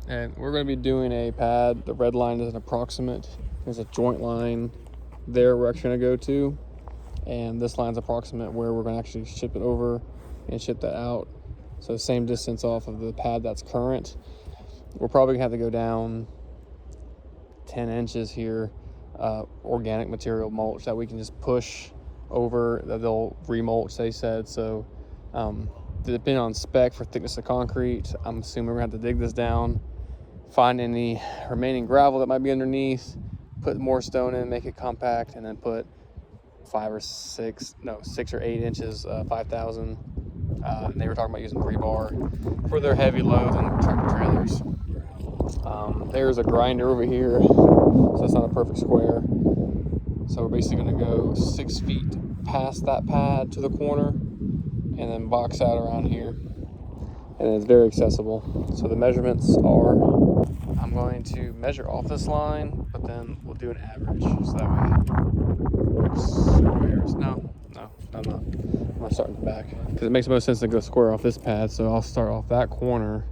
And we're going to be doing a pad. The red line is an approximate. There's a joint line there we're actually going to go to. And this line's approximate where we're going to actually ship it over and ship that out. So same distance off of the pad that's current. We're probably going to have to go down 10 inches here, organic material mulch that we can just push over, that they'll remulch, they said. So depending on spec for thickness of concrete, I'm assuming we're going to have to dig this down, find any remaining gravel that might be underneath, put more stone in, make it compact, and then put 6 or 8 inches, 5,000. And they were talking about using rebar for their heavy loads and tractor trailers. There's a grinder over here, so it's not a perfect square. So we're basically going to go 6 feet past that pad to the corner and then box out around here. And it's very accessible. So the measurements are, I'm going to measure off this line, but then we'll do an average. So that way, squares. No, I'm not. I'm not starting the back because it makes the most sense to go square off this pad. So I'll start off that corner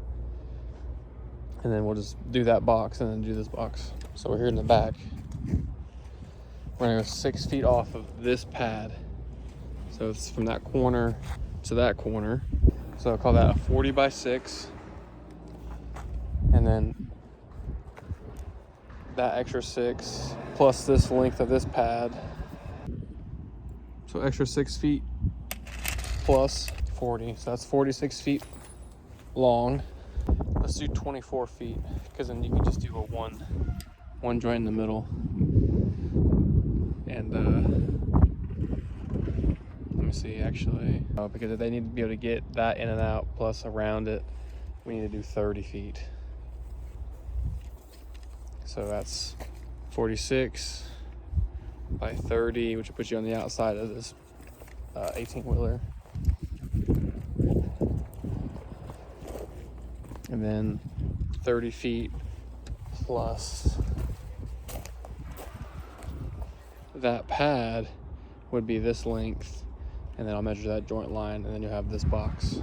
and then we'll just do that box and then do this box. So we're here in the back. We're gonna go 6 feet off of this pad. So it's from that corner to that corner. So I'll call that a 40 by 6. And then that extra 6 plus this length of this pad. So extra 6 feet plus 40. So that's 46 feet long. Let's do 24 feet because then you can just do a one joint in the middle. And let me see, actually, because if they need to be able to get that in and out plus around it, we need to do 30 feet. So that's 46 by 30, which will put you on the outside of this 18-wheeler. And then 30 feet plus that pad would be this length, and then I'll measure that joint line, and then you'll have this box.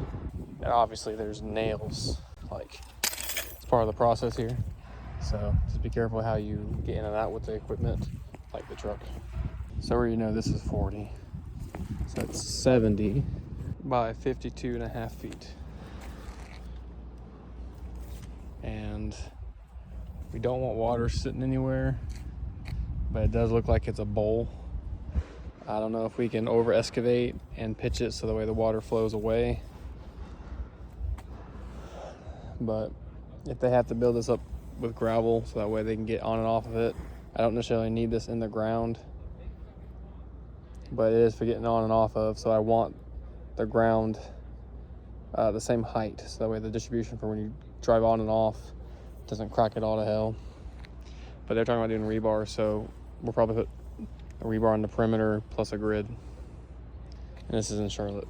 And obviously there's nails, like it's part of the process here. So just be careful how you get in and out with the equipment, like the truck. So where you know this is 40. So it's 70 by 52.5 feet. And we don't want water sitting anywhere, but it does look like it's a bowl. I don't know if we can over excavate and pitch it so the way the water flows away. But if they have to build this up with gravel so that way they can get on and off of it, I don't necessarily need this in the ground, but it is for getting on and off of. So I want the ground the same height, so that way the distribution for when you drive on and off doesn't crack it all to hell. But they're talking about doing rebar, so we'll probably put a rebar on the perimeter plus a grid. And this is in Charlotte.